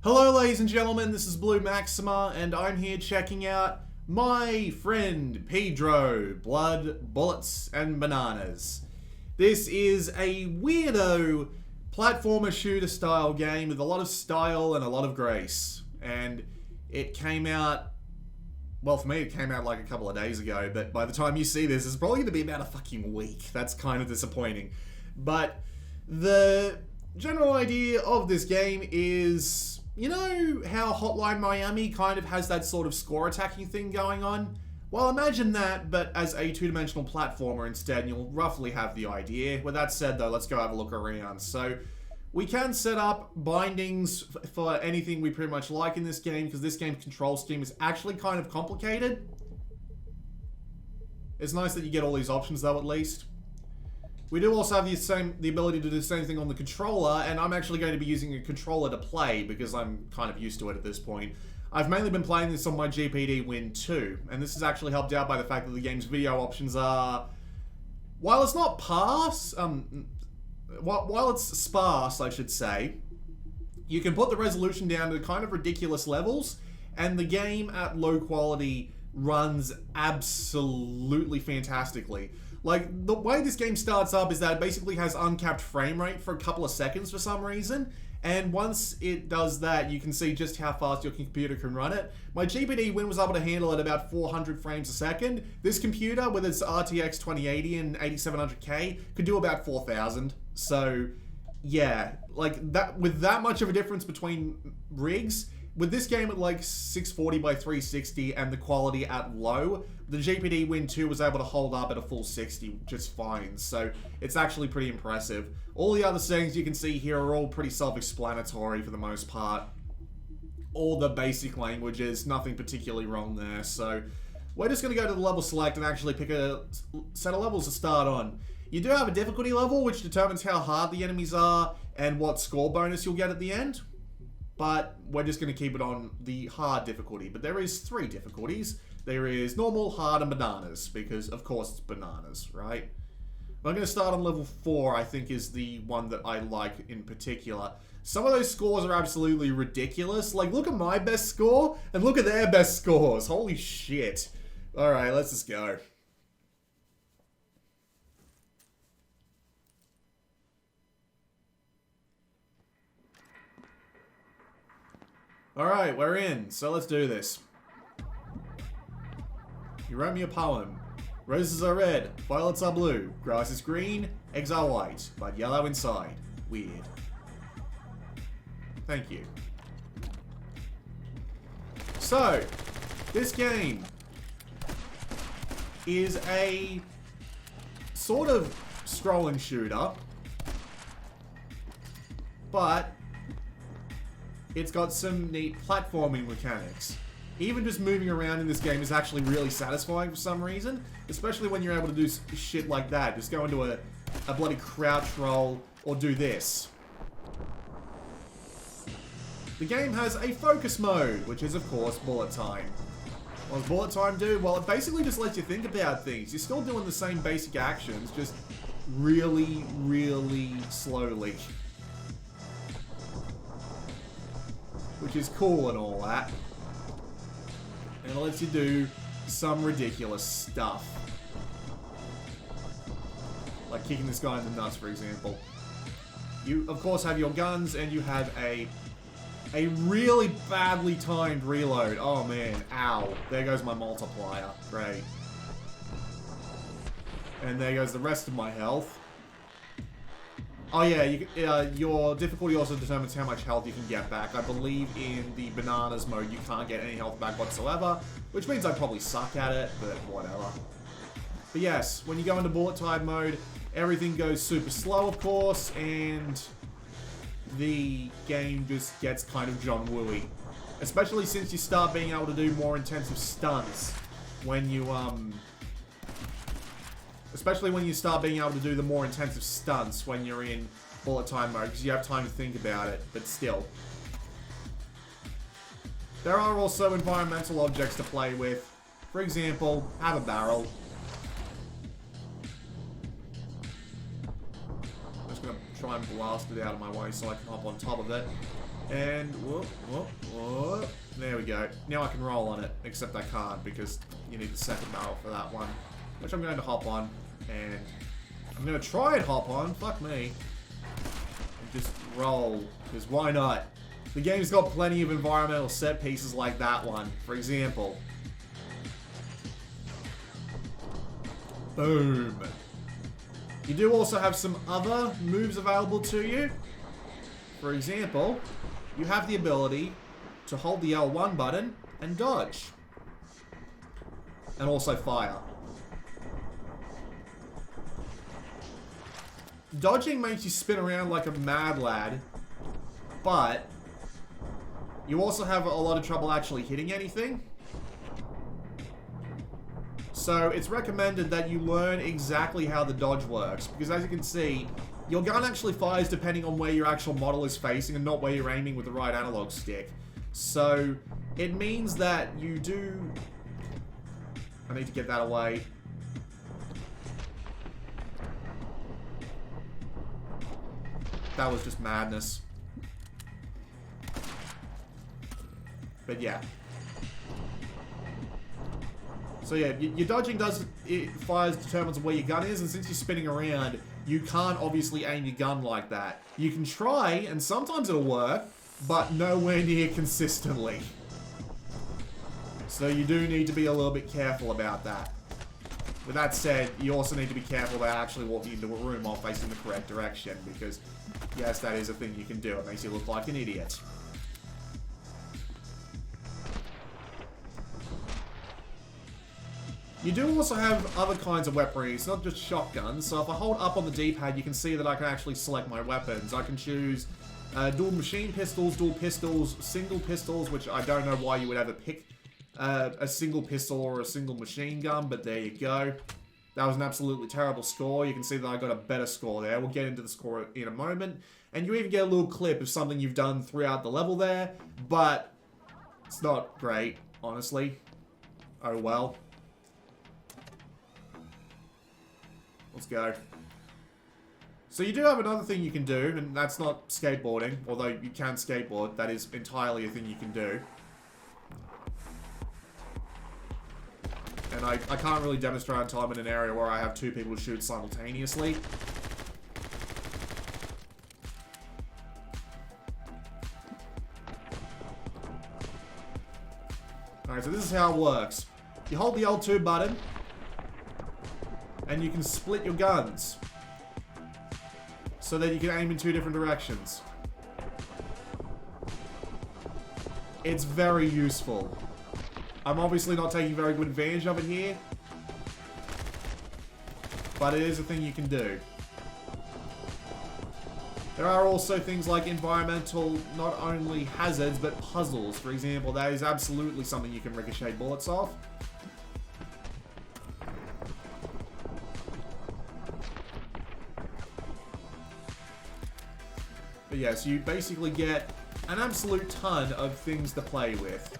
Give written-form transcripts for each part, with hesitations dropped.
Hello ladies and gentlemen, this is Blue Maxima, and I'm here checking out my friend Pedro, Blood, Bullets, and Bananas. This is a weirdo platformer shooter style game with a lot of style and a lot of grace. And it came out, well for me it came out like a couple of days ago, but by the time you see this, it's probably going to be about a fucking week. That's kind of disappointing. But the general idea of this game is, you know how Hotline Miami kind of has that sort of score attacking thing going on? Well, imagine that, but as a two-dimensional platformer instead, and you'll roughly have the idea. With that said, though, let's go have a look around. So, we can set up bindings for anything we pretty much like in this game, because this game's control scheme is actually kind of complicated. It's nice that you get all these options, though, at least. We do also have the ability to do the same thing on the controller, and I'm actually going to be using a controller to play because I'm kind of used to it at this point. I've mainly been playing this on my GPD Win 2, and this is actually helped out by the fact that the game's video options are, while it's not while it's sparse, I should say, you can put the resolution down to kind of ridiculous levels, and the game at low quality runs absolutely fantastically. Like, the way this game starts up is that it basically has uncapped frame rate for a couple of seconds for some reason, and once it does that, you can see just how fast your computer can run it. My GPD Win was able to handle it about 400 frames a second. This computer, with its RTX 2080 and 8700K, could do about 4000. So, yeah, like, that with that much of a difference between rigs, with this game at like 640 by 360 and the quality at low, the GPD Win 2 was able to hold up at a full 60 just fine, so it's actually pretty impressive. All the other settings you can see here are all pretty self-explanatory for the most part. All the basic languages, nothing particularly wrong there, so we're just going to go to the level select and actually pick a set of levels to start on. You do have a difficulty level, which determines how hard the enemies are and what score bonus you'll get at the end. But we're just going to keep it on the hard difficulty. But there is 3 difficulties. There is normal, hard, and bananas. Because, of course, it's bananas, right? I'm going to start on level 4, I think is the one that I like in particular. Some of those scores are absolutely ridiculous. Like, look at my best score, and look at their best scores. Holy shit. Alright, let's just go. Alright, we're in, so let's do this. You wrote me a poem. Roses are red, violets are blue, grass is green, eggs are white, but yellow inside. Weird. Thank you. So, this game is a sort of scrolling shooter, but it's got some neat platforming mechanics. Even just moving around in this game is actually really satisfying for some reason, especially when you're able to do shit like that. Just go into a bloody crouch roll or do this. The game has a focus mode, which is of course bullet time. What does bullet time do? Well, it basically just lets you think about things. You're still doing the same basic actions, just really, really slowly. Which is cool and all that. And it lets you do some ridiculous stuff. Like kicking this guy in the nuts, for example. You, of course, have your guns, and you have a really badly timed reload. Oh, man. Ow. There goes my multiplier. Great. And there goes the rest of my health. Oh yeah, your difficulty also determines how much health you can get back. I believe in the bananas mode you can't get any health back whatsoever, which means I probably suck at it, but whatever. But yes, when you go into bullet time mode, everything goes super slow, of course, and the game just gets kind of John Woo-y. Especially since you start being able to do more intensive stunts when you, especially when you start being able to do the more intensive stunts when you're in bullet time mode, because you have time to think about it, but still. There are also environmental objects to play with. For example, have a barrel. I'm just going to try and blast it out of my way so I can hop on top of it. And, whoop, whoop, whoop. There we go. Now I can roll on it, except I can't because you need the second barrel for that one. Which I'm going to hop on, and I'm going to try and hop on, fuck me. And just roll, because why not? The game's got plenty of environmental set pieces like that one, for example. Boom. You do also have some other moves available to you. For example, you have the ability to hold the L1 button and dodge. And also fire. Dodging makes you spin around like a mad lad, but you also have a lot of trouble actually hitting anything. So it's recommended that you learn exactly how the dodge works, because as you can see, your gun actually fires depending on where your actual model is facing and not where you're aiming with the right analog stick. So it means that you do... I need to get that away. That was just madness. But yeah. So yeah, your dodging determines where your gun is, and since you're spinning around, you can't obviously aim your gun like that. You can try, and sometimes it'll work, but nowhere near consistently. So you do need to be a little bit careful about that. With that said, you also need to be careful about actually walking into a room while facing the correct direction, because yes, that is a thing you can do. It makes you look like an idiot. You do also have other kinds of weaponry. It's not just shotguns. So if I hold up on the D-pad, you can see that I can actually select my weapons. I can choose dual machine pistols, dual pistols, single pistols, which I don't know why you would ever pick a single pistol or a single machine gun, but there you go. That was an absolutely terrible score. You can see that I got a better score there. We'll get into the score in a moment. And you even get a little clip of something you've done throughout the level there, but it's not great, honestly. Oh well. Let's go. So you do have another thing you can do, and that's not skateboarding, although you can skateboard. That is entirely a thing you can do. And I can't really demonstrate until I'm in an area where I have two people to shoot simultaneously. Alright, so this is how it works. You hold the L2 button, and you can split your guns so that you can aim in two different directions. It's very useful. I'm obviously not taking very good advantage of it here, but it is a thing you can do. There are also things like environmental, not only hazards, but puzzles. For example, that is absolutely something you can ricochet bullets off. But yeah, so you basically get an absolute ton of things to play with.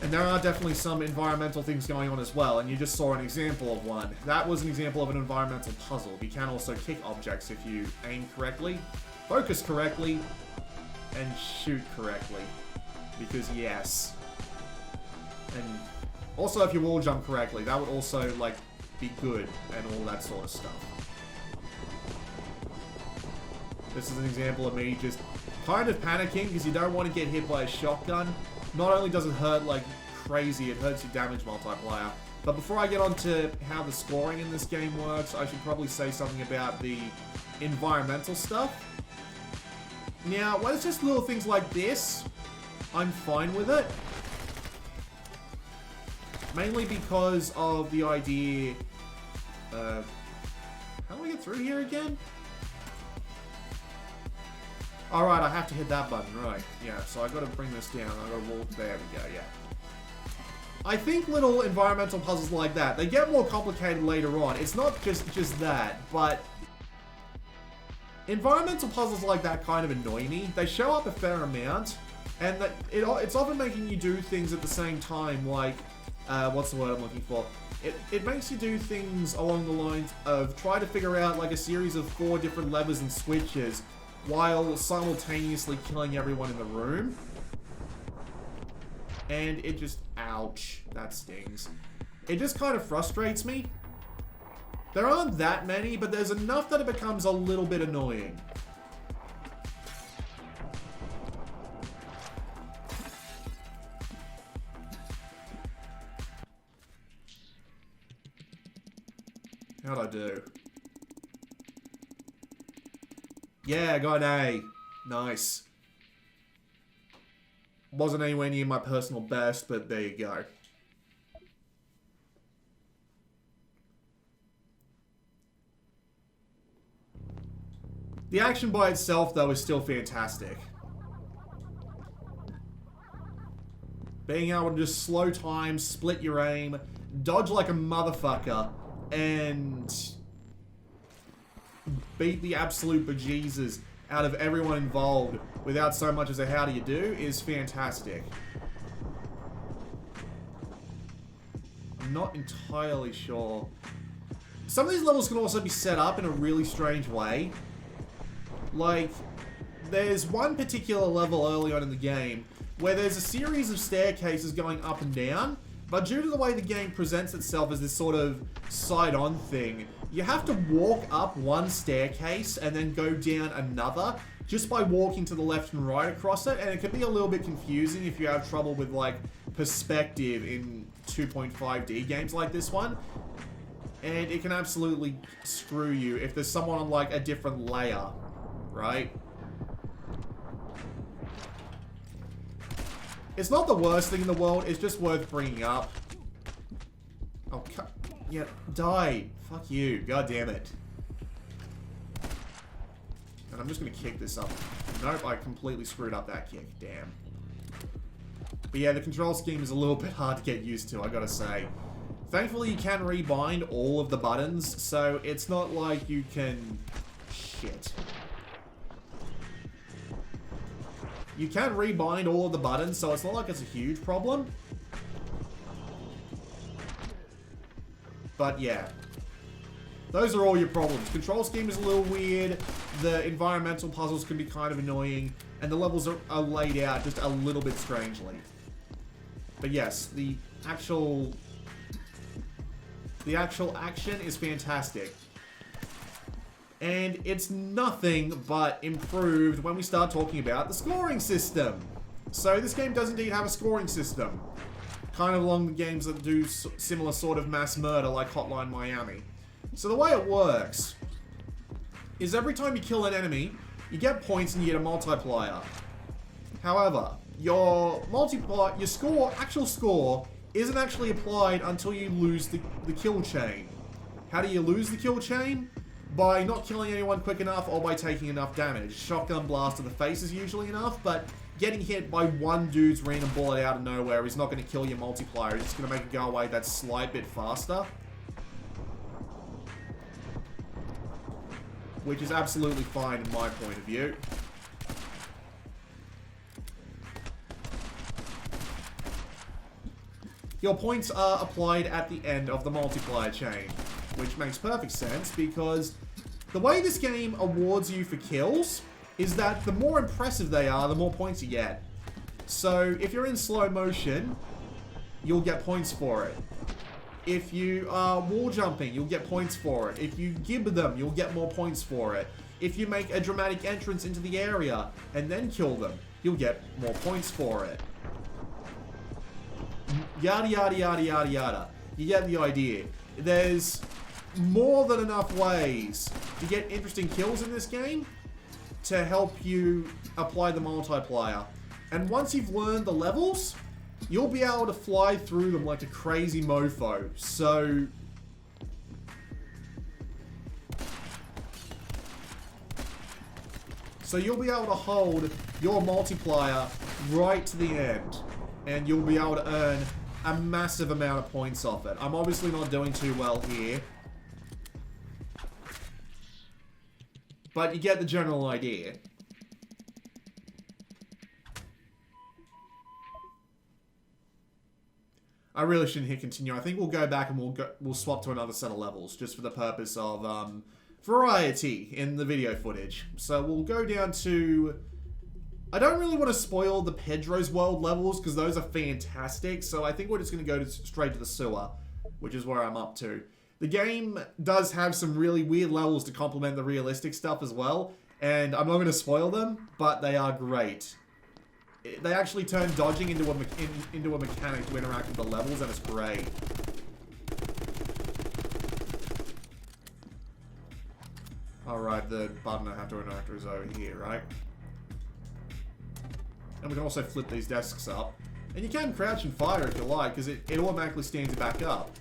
And there are definitely some environmental things going on as well, and you just saw an example of one. That was an example of an environmental puzzle. You can also kick objects if you aim correctly, focus correctly, and shoot correctly. Because yes. And also if you wall jump correctly, that would also, like, be good and all that sort of stuff. This is an example of me just kind of panicking because you don't want to get hit by a shotgun. Not only does it hurt like crazy, it hurts your damage multiplier. But before I get on to how the scoring in this game works, I should probably say something about the environmental stuff. Now, when it's just little things like this, I'm fine with it. Mainly because of the idea... how do I get through here again? Alright, I have to hit that button, right. Yeah, so I've got to bring this down. I've got to walk. There we go, yeah. I think little environmental puzzles like that, they get more complicated later on. It's not just that, but... environmental puzzles like that kind of annoy me. They show up a fair amount, and it's often making you do things at the same time, like... what's the word I'm looking for? It makes you do things along the lines of try to figure out like a series of 4 different levers and switches while simultaneously killing everyone in the room. And it just, ouch, that stings. It just kind of frustrates me. There aren't that many, but there's enough that it becomes a little bit annoying. How'd I do? Yeah, I got an A. Nice. Wasn't anywhere near my personal best, but there you go. The action by itself, though, is still fantastic. Being able to just slow time, split your aim, dodge like a motherfucker, and beat the absolute bejesus out of everyone involved without so much as a how do you do is fantastic. I'm not entirely sure. Some of these levels can also be set up in a really strange way. Like, there's one particular level early on in the game where there's a series of staircases going up and down, but due to the way the game presents itself as this sort of side-on thing, you have to walk up one staircase and then go down another just by walking to the left and right across it, and it can be a little bit confusing if you have trouble with, like, perspective in 2.5D games like this one. And it can absolutely screw you if there's someone on, like, a different layer, right? It's not the worst thing in the world, it's just worth bringing up. Oh, yeah, die. Fuck you. God damn it. And I'm just gonna kick this up. Nope, I completely screwed up that kick. Damn. But yeah, the control scheme is a little bit hard to get used to, I gotta say. Thankfully, you can rebind all of the buttons, so it's not like you can... Shit. You can rebind all of the buttons, so it's not like it's a huge problem. But yeah. Those are all your problems. Control scheme is a little weird, the environmental puzzles can be kind of annoying, and the levels are laid out just a little bit strangely. But yes, the actual action is fantastic. And it's nothing but improved when we start talking about the scoring system. So this game does indeed have a scoring system. Kind of along the games that do similar sort of mass murder like Hotline Miami. So the way it works is every time you kill an enemy, you get points and you get a multiplier. However, your actual score, isn't actually applied until you lose the kill chain. How do you lose the kill chain? By not killing anyone quick enough or by taking enough damage. Shotgun blast to the face is usually enough, but getting hit by one dude's random bullet out of nowhere is not going to kill your multiplier. It's just going to make it go away that slight bit faster. Which is absolutely fine in my point of view. Your points are applied at the end of the multiplier chain, which makes perfect sense because the way this game awards you for kills is that the more impressive they are, the more points you get. So if you're in slow motion, you'll get points for it. If you are wall jumping, you'll get points for it. If you gib them, you'll get more points for it. If you make a dramatic entrance into the area and then kill them, you'll get more points for it. Yada yada yada yada yada. You get the idea. There's more than enough ways to get interesting kills in this game to help you apply the multiplier. And once you've learned the levels, you'll be able to fly through them like a crazy mofo. So you'll be able to hold your multiplier right to the end. And you'll be able to earn a massive amount of points off it. I'm obviously not doing too well here. But you get the general idea. I really shouldn't hit continue. I think we'll go back and we'll swap to another set of levels just for the purpose of variety in the video footage. So we'll go down to... I don't really want to spoil the Pedro's World levels because those are fantastic. So I think we're just going to go straight to the sewer, which is where I'm up to. The game does have some really weird levels to complement the realistic stuff as well. And I'm not going to spoil them, but they are great. They actually turn dodging into a mechanic to interact with the levels, and it's great. Alright, the button I have to interact with is over here, right? And we can also flip these desks up. And you can crouch and fire if you like, because it automatically stands you back up.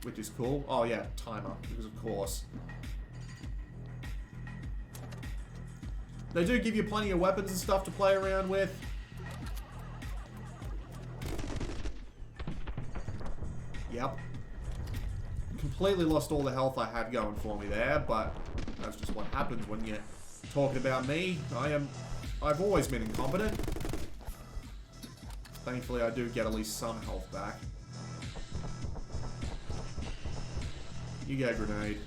Which is cool. Oh yeah, timer, because of course. They do give you plenty of weapons and stuff to play around with. Yep. Completely lost all the health I had going for me there, but that's just what happens when you're talking about me. I've always been incompetent. Thankfully, I do get at least some health back. You get a grenade.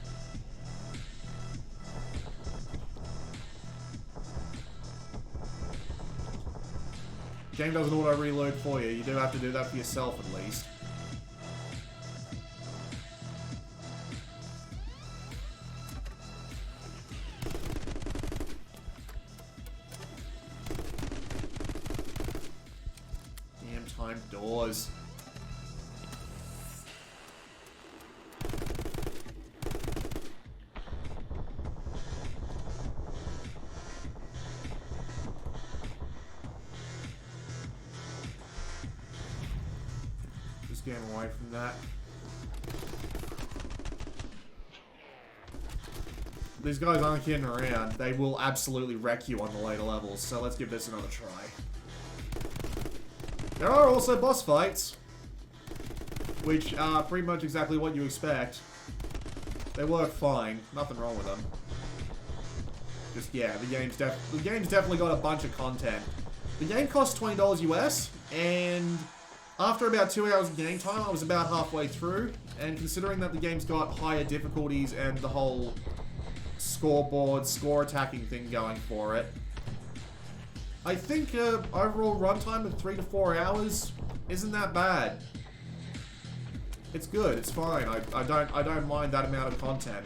Game doesn't auto-reload for you. You do have to do that for yourself, at least. Damn timed doors. Getting away from that. These guys aren't kidding around. They will absolutely wreck you on the later levels, so let's give this another try. There are also boss fights, which are pretty much exactly what you expect. They work fine. Nothing wrong with them. Just, yeah, the game's definitely got a bunch of content. The game costs $20 US, and after about 2 hours of game time, I was about halfway through, and considering that the game's got higher difficulties and the whole scoreboard, score attacking thing going for it, I think overall runtime of 3 to 4 hours isn't that bad. It's good, it's fine. I don't mind that amount of content.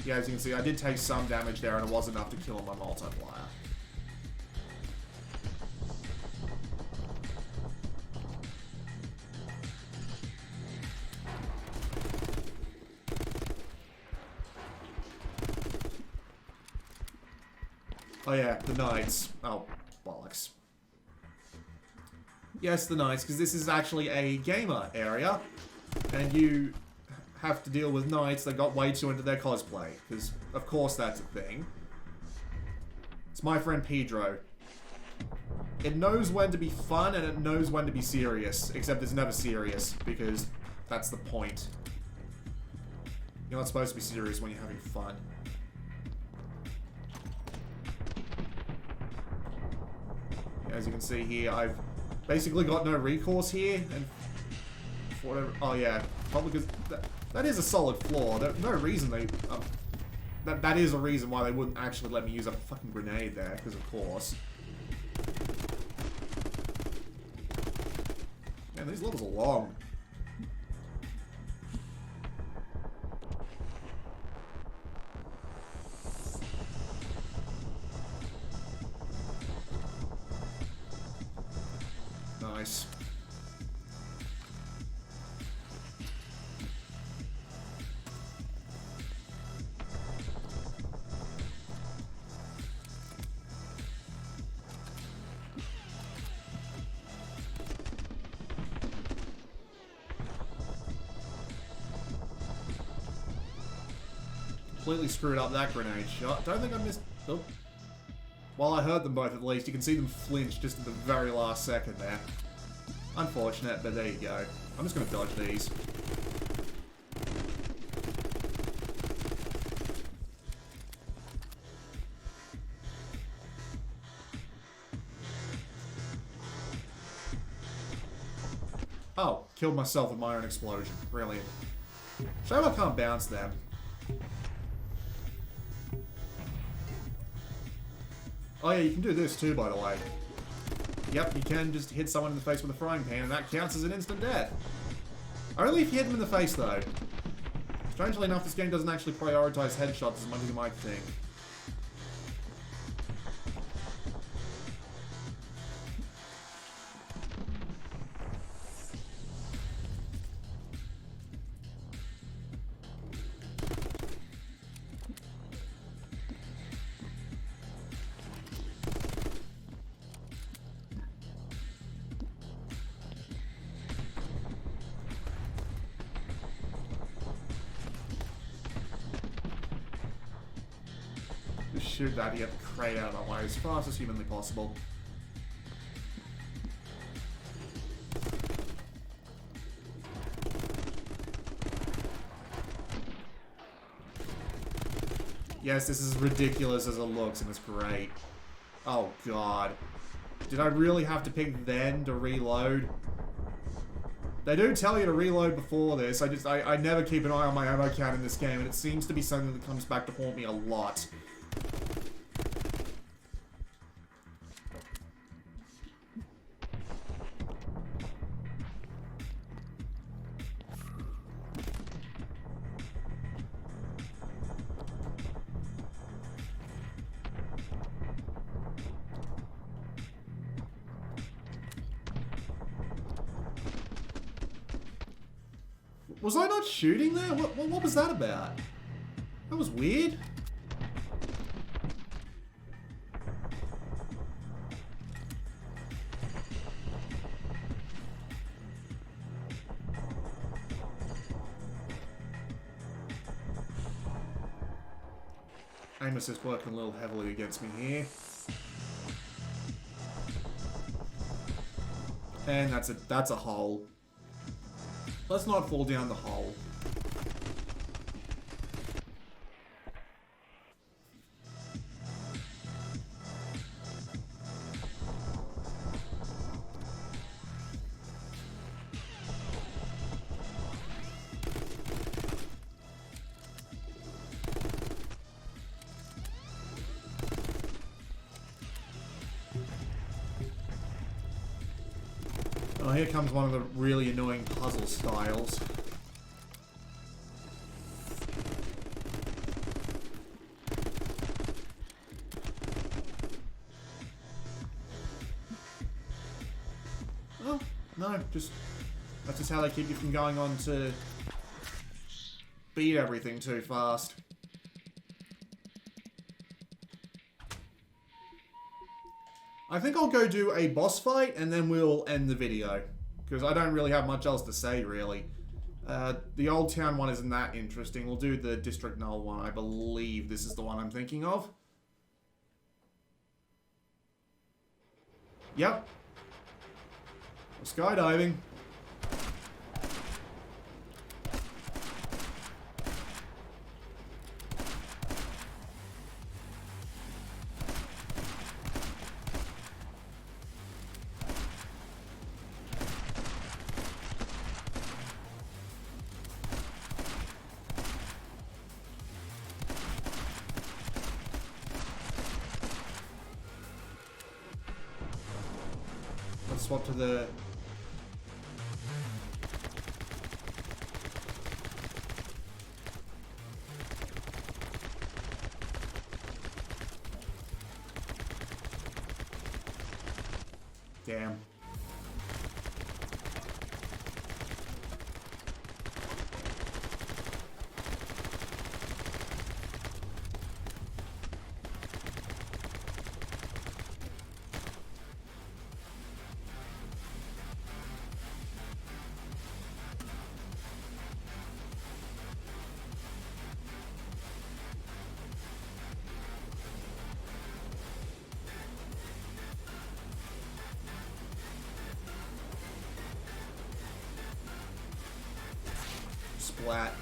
Yeah, as you can see, I did take some damage there, and it was enough to kill my multiplier. Oh yeah, the knights. Oh, bollocks. Yes, the knights, because this is actually a gamer area, and you have to deal with knights that got way too into their cosplay, because of course that's a thing. It's my friend Pedro. It knows when to be fun, and it knows when to be serious, except it's never serious, because that's the point. You're not supposed to be serious when you're having fun. As you can see here, I've basically got no recourse here, and for whatever. Oh yeah, probably because that is a solid flaw. There's no reason they. That is a reason why they wouldn't actually let me use a fucking grenade there, because of course. Man, these levels are long. Nice. Completely screwed up that grenade shot. Don't think I missed... Oh. Well, I heard them both at least. You can see them flinch just at the very last second there. Unfortunate, but there you go. I'm just going to dodge these. Oh, killed myself with my own explosion. Brilliant. Shame I can't bounce them. Oh yeah, you can do this too, by the way. Yep, you can just hit someone in the face with a frying pan, and that counts as an instant death. Only if you hit them in the face, though. Strangely enough, this game doesn't actually prioritize headshots as much as you might think. Shoot that, get the crate out of my way as fast as humanly possible. Yes, this is as ridiculous as it looks, and it's great. Oh god. Did I really have to pick then to reload? They do tell you to reload before this. I never keep an eye on my ammo count in this game, and it seems to be something that comes back to haunt me a lot. Was I not shooting there? What was that about? That was weird. Aim assist working a little heavily against me here. And that's a hole. Let's not fall down the hole. Oh, here comes one of the really annoying puzzle styles. Oh, no, that's just how they keep you from going on to beat everything too fast. I think I'll go do a boss fight and then we'll end the video. Because I don't really have much else to say, really. The Old Town one isn't that interesting. We'll do the District Null one. I believe this is the one I'm thinking of. Yep. Skydiving. Swap to the... Damn. Splat.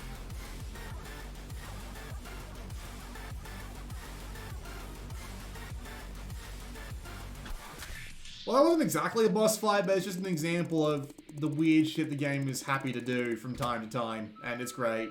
Well, that wasn't exactly a boss fight, but it's just an example of the weird shit the game is happy to do from time to time, and it's great.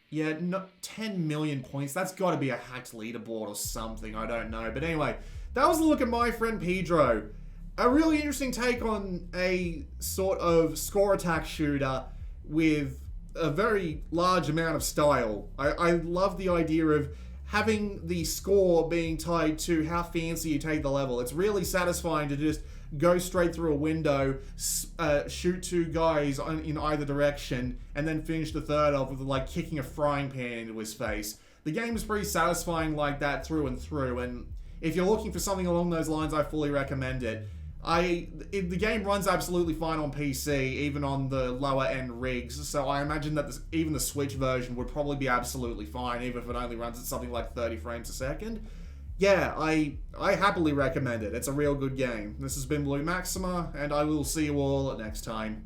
Yeah, 10 million points. That's got to be a hacked leaderboard or something. I don't know. But anyway, that was a look at my friend Pedro. A really interesting take on a sort of score attack shooter with a very large amount of style. I love the idea of having the score being tied to how fancy you take the level. It's really satisfying to just go straight through a window, shoot two guys in either direction, and then finish the third off with like kicking a frying pan into his face. The game is pretty satisfying like that through and through, and if you're looking for something along those lines, I fully recommend it. The game runs absolutely fine on PC, even on the lower end rigs, so I imagine that even the Switch version would probably be absolutely fine, even if it only runs at something like 30 frames a second. Yeah, I happily recommend it. It's a real good game. This has been Blue Maxima, and I will see you all next time.